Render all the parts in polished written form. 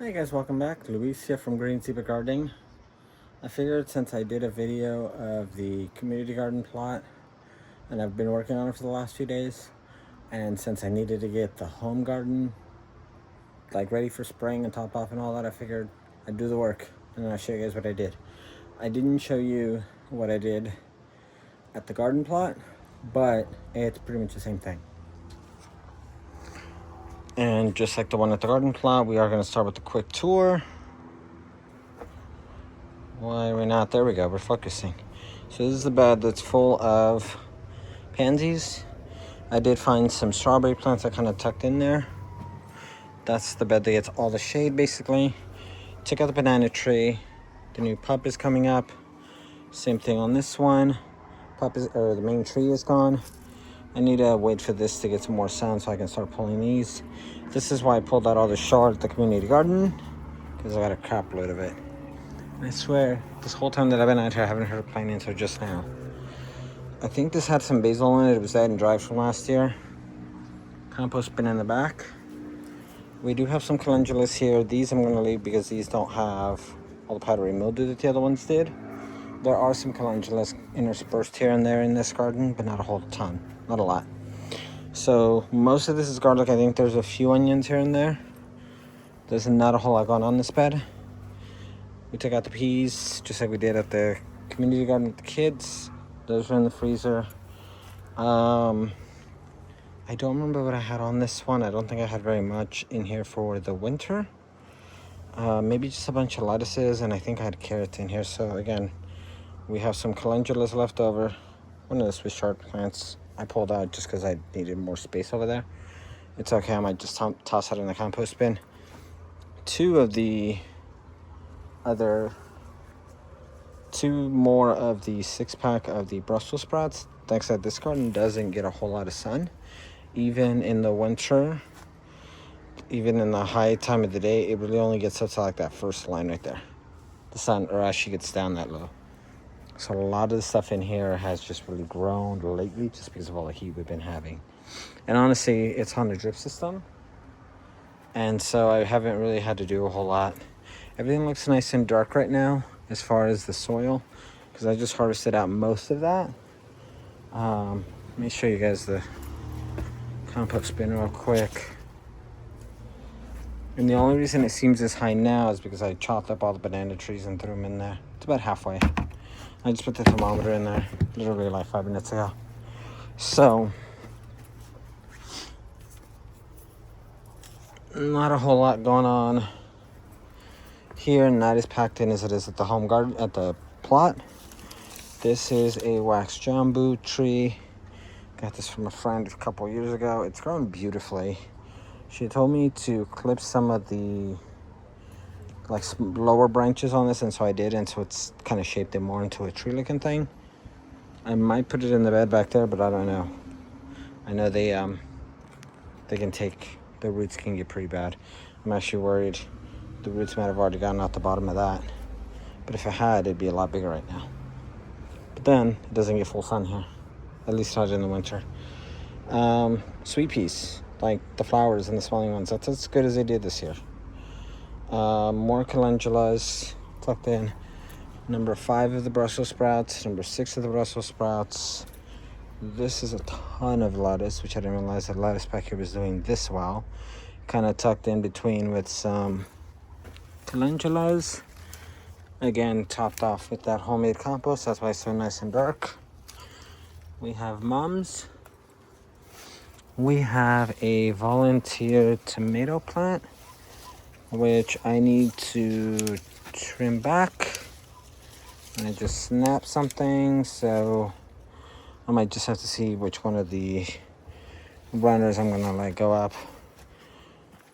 Hey guys, welcome back. Luis here from Green Zebra Gardening. I figured since I did a video of the community garden plot and I've been working on it for the last few days, and since I needed to get the home garden like ready for spring and top off and all that, I figured I'd do the work and I'll show you guys what I did. I didn't show you what I did at the garden plot, but it's pretty much the same thing. And just like the one at the garden plot, we are going to start with a quick tour. Why are we not? There we go, we're focusing. So this is the bed that's full of pansies. I did find some strawberry plants I kind of tucked in there. That's the bed that gets all the shade basically. Took out the banana tree. The new pup is coming up. Same thing on this one. The main tree is gone. I need to wait for this to get some more sun so I can start pulling these. This is why I pulled out all the chore at the community garden, because I got a crap load of it. I swear, this whole time that I've been out here, I haven't heard a plant until just now. I think this had some basil in it. It was dead and dried from last year. Compost bin in the back. We do have some calendulas here. These I'm going to leave because these don't have all the powdery mildew that the other ones did. There are some calendulas interspersed here and there in this garden, but not a whole ton. Not a lot. So most of this is garlic. I think there's a few onions here and there. There's not a whole lot going on this bed. We took out the peas, just like we did at the community garden with the kids. Those are in the freezer. I don't remember what I had on this one. I don't think I had very much in here for the winter. Maybe just a bunch of lettuces, and I think I had carrots in here. So again, we have some calendulas left over. One of the Swiss chard plants I pulled out just because I needed more space over there. It's okay, I might just toss it in the compost bin. Two more of the 6-pack of the Brussels sprouts. Like I said, this garden doesn't get a whole lot of sun. Even in the winter, even in the high time of the day, it really only gets up to like that first line right there. The sun, or actually gets down that low. So a lot of the stuff in here has just really grown lately just because of all the heat we've been having. And honestly, it's on a drip system. And so I haven't really had to do a whole lot. Everything looks nice and dark right now as far as the soil, because I just harvested out most of that. Let me show you guys the compost bin real quick. And the only reason it seems this high now is because I chopped up all the banana trees and threw them in there. It's about halfway. I just put the thermometer in there literally like 5 minutes ago. So, not a whole lot going on here, not as packed in as it is at the home garden, at the plot. This is a wax jambu tree. Got this from a friend a couple years ago. It's grown beautifully. She told me to clip some of the lower branches on this, and so I did, and so it's kind of shaped it more into a tree looking thing. I might put it in the bed back there, but I don't know. I know the roots can get pretty bad. I'm actually worried the roots might have already gotten out the bottom of that, but if it had, it'd be a lot bigger right now. But then it doesn't get full sun here, at least not in the winter. Sweet peas, like the flowers and the smelling ones, that's as good as they did this year. More calendulas tucked in. Number 5 of the Brussels sprouts, number 6 of the Brussels sprouts. This is a ton of lettuce, which I didn't realize that lettuce back here was doing this well. Kind of tucked in between with some calendulas. Again, topped off with that homemade compost. That's why it's so nice and dark. We have mums. We have a volunteer tomato plant, which I need to trim back. And I just snapped something, so I might just have to see which one of the runners I'm gonna let go up.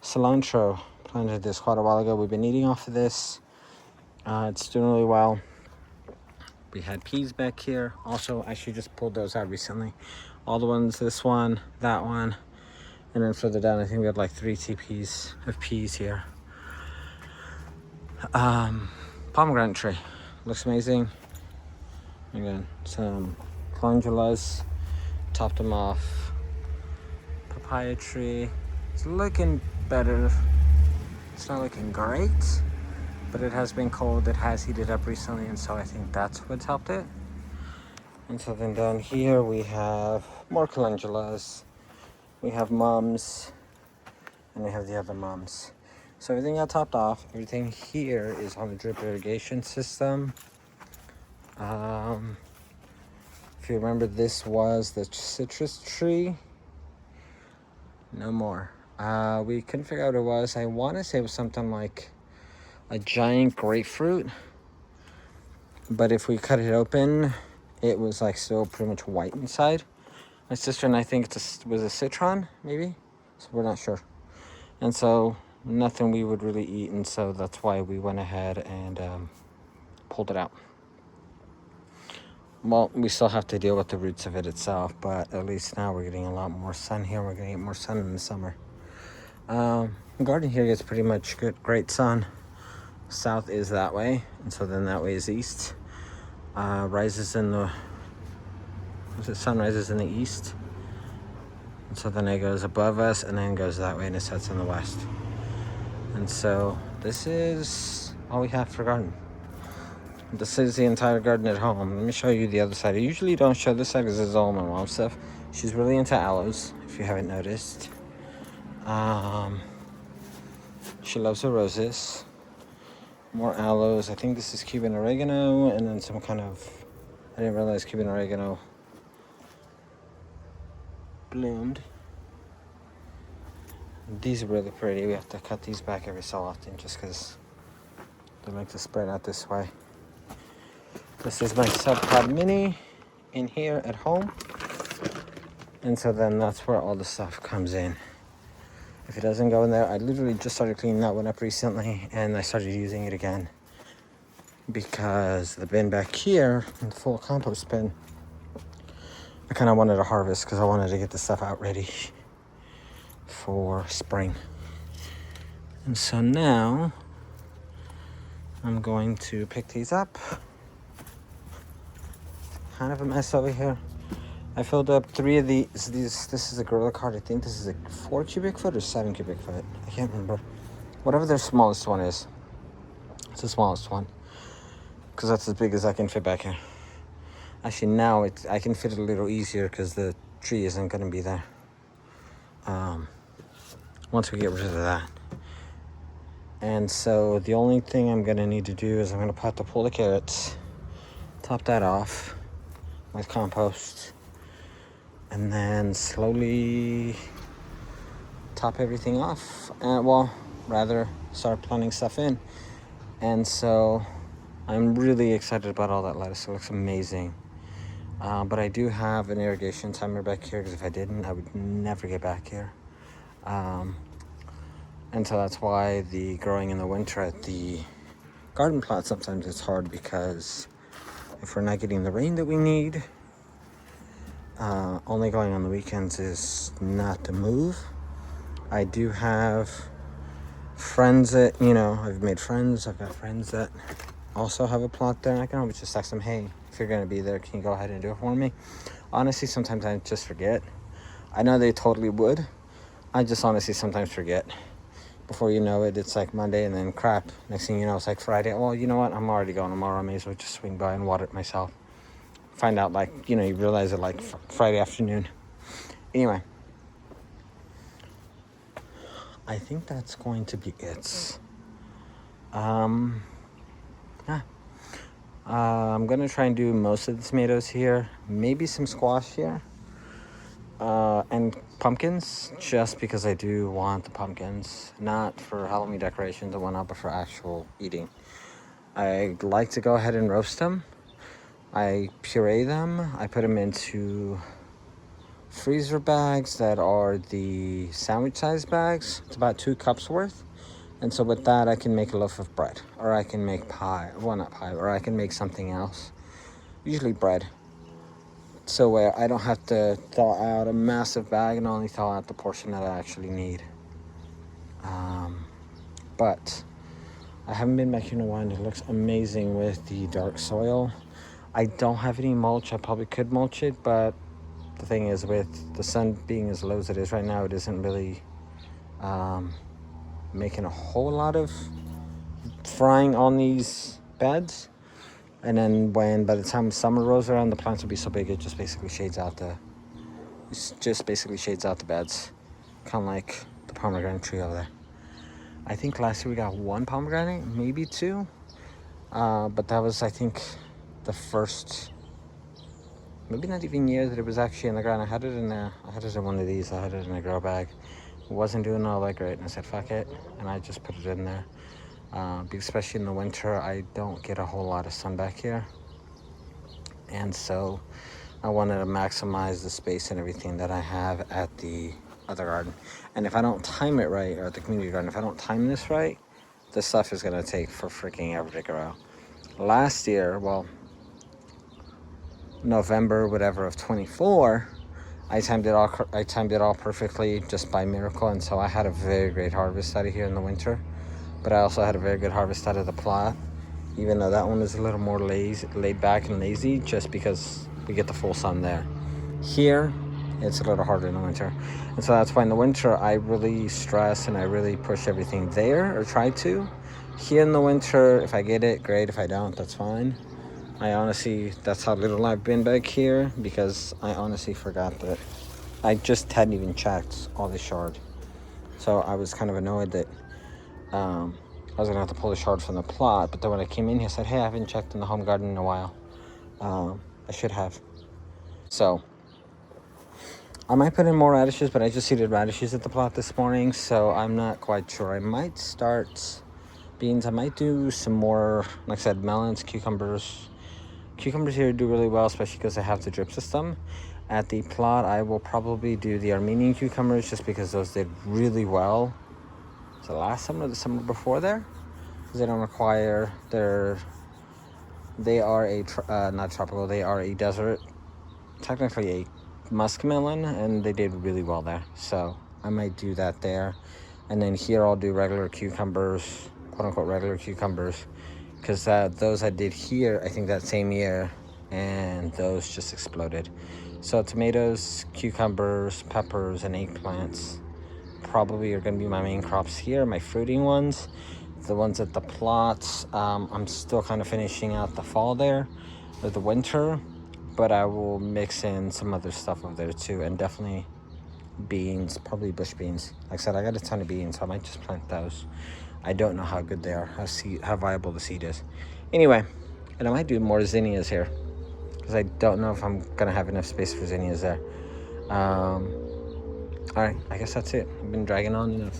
Cilantro, planted this quite a while ago. We've been eating off of this. It's doing really well. We had peas back here. Also, I actually just pulled those out recently. All the ones, this one, that one, and then further down, I think we had like 3 TPs of peas here. Pomegranate tree. Looks amazing. Again, some calendulas, topped them off. Papaya tree. It's looking better It's not looking great, but it has been cold. It has heated up recently, and so I think that's what's helped it. And so then down here we have more calendulas. We have mums, and we have the other mums. So everything got topped off. Everything here is on the drip irrigation system. If you remember, this was the citrus tree. No more. We couldn't figure out what it was. I want to say it was something like a giant grapefruit, but if we cut it open, it was like still pretty much white inside. My sister and I think it was a citron, maybe, so we're not sure. And so nothing we would really eat, and so that's why we went ahead and pulled it out. Well, we still have to deal with the roots of it itself, but at least now we're getting a lot more sun here. We're gonna get more sun in the summer. The garden here gets pretty much great sun. South is that way, and so then that way is east. Rises in the sun rises in the east, and so then it goes above us and then goes that way and it sets in the west. And so this is all we have for garden. This is the entire garden at home. Let me show you the other side. I usually don't show this side because this is all my mom's stuff. She's really into aloes, if you haven't noticed. She loves her roses. More aloes. I think this is Cuban oregano, and then some kind of, I didn't realize Cuban oregano bloomed. These are really pretty. We have to cut these back every so often just because they like to spread out this way. This is my subpod mini in here at home, and so then that's where all the stuff comes in. If it doesn't go in there, I literally just started cleaning that one up recently, and I started using it again because the bin back here, the full compost bin, I kind of wanted to harvest because I wanted to get the stuff out ready for spring. And so now I'm going to pick these up. Kind of a mess over here. I filled up 3 of these. This is a Gorilla cart. I think this is a 4 cubic foot or 7 cubic foot. I can't remember. Whatever their smallest one is. It's the smallest one, because that's as big as I can fit back here. Actually, now I can fit it a little easier because the tree isn't going to be there. Once we get rid of that. And so the only thing I'm going to need to do is I'm going to have to pull the carrots, top that off with compost, and then slowly top everything off. Well, rather start planting stuff in. And so I'm really excited about all that lettuce. It looks amazing. But I do have an irrigation timer back here, because if I didn't, I would never get back here. And so that's why the growing in the winter at the garden plot, sometimes it's hard, because if we're not getting the rain that we need, only going on the weekends is not the move. I do have friends that, I've made friends. I've got friends that also have a plot there. I can always just text them, hey, if you're going to be there, can you go ahead and do it for me? Honestly, sometimes I just forget. I know they totally would. I just honestly sometimes forget. Before you know it, it's like Monday, and then crap. Next thing you know, it's like Friday. Well, you know what? I'm already going tomorrow. I may as well just swing by and water it myself. Find out, you realize it like Friday afternoon. Anyway, I think that's going to be it. I'm going to try and do most of the tomatoes here. Maybe some squash here. And pumpkins, just because I do want the pumpkins. Not for Halloween decorations and whatnot, but for actual eating. I like to go ahead and roast them. I puree them. I put them into freezer bags that are the sandwich size bags. It's about 2 cups worth. And so with that, I can make a loaf of bread, or I can make pie. Well, not pie, or I can make something else. Usually bread. So where I don't have to thaw out a massive bag and only thaw out the portion that I actually need. But I haven't been back here in a while, and it looks amazing with the dark soil. I don't have any mulch. I probably could mulch it, but the thing is, with the sun being as low as it is right now, it isn't really making a whole lot of frying on these beds. And then by the time summer rolls around, the plants will be so big it just basically shades out the beds, kind of like the pomegranate tree over there. I think last year we got one pomegranate, maybe two, but that was, I think, the first, maybe not even year that it was actually in the ground. I had it in one of these. I had it in a grow bag. It wasn't doing all that great, and I said fuck it, and I just put it in there. Especially in the winter, I don't get a whole lot of sun back here, and so I wanted to maximize the space and everything that I have at the other garden. And if I don't time it right, or at the community garden, if I don't time this right, this stuff is gonna take for freaking ever to grow. Last year, well, November, whatever, of 24, I timed it all perfectly just by miracle, and so I had a very great harvest out of here in the winter. But I also had a very good harvest out of the plot, even though that one is a little more laid back and lazy, just because we get the full sun there. Here, it's a little harder in the winter. And so that's why in the winter, I really stress and I really push everything there, or try to. Here in the winter, if I get it, great. If I don't, that's fine. I honestly, that's how little I've been back here, because I honestly forgot that I just hadn't even checked all the shard. So I was kind of annoyed that I was gonna have to pull the shard from the plot, but then when I came in here, I said, hey, I haven't checked in the home garden in a while. I should have. So I might put in more radishes, but I just seeded radishes at the plot this morning, so I'm not quite sure. I might start beans. I might do some more, like I said, melons, cucumbers. Cucumbers here do really well, especially because I have the drip system. At the plot, I will probably do the Armenian cucumbers, just because those did really well. The last summer or the summer before there, because they don't require they are not tropical, they are a desert, technically a muskmelon, and they did really well there, so I might do that there. And then here I'll do regular cucumbers, quote unquote regular cucumbers, because those I did here, I think that same year, and those just exploded. So tomatoes, cucumbers, peppers, and eggplants probably are going to be my main crops here, my fruiting ones. The ones at the plots, I'm still kind of finishing out the fall there, or the winter, but I will mix in some other stuff over there too, and definitely beans, probably bush beans. Like I said, I got a ton of beans, so I might just plant those. I don't know how good they are, how viable the seed is. Anyway, and I might do more zinnias here, because I don't know if I'm going to have enough space for zinnias there. Alright, I guess that's it. I've been dragging on enough.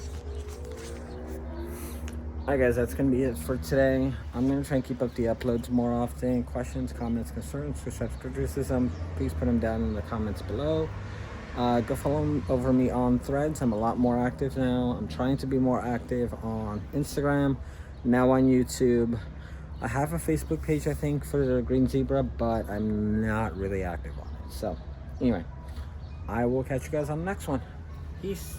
Alright guys, that's going to be it for today. I'm going to try and keep up the uploads more often. Questions, comments, concerns, constructive criticism, please put them down in the comments below. Go follow over me on Threads. I'm a lot more active now. I'm trying to be more active on Instagram, now on YouTube. I have a Facebook page, I think, for the Green Zebra, but I'm not really active on it. So, anyway, I will catch you guys on the next one. Peace.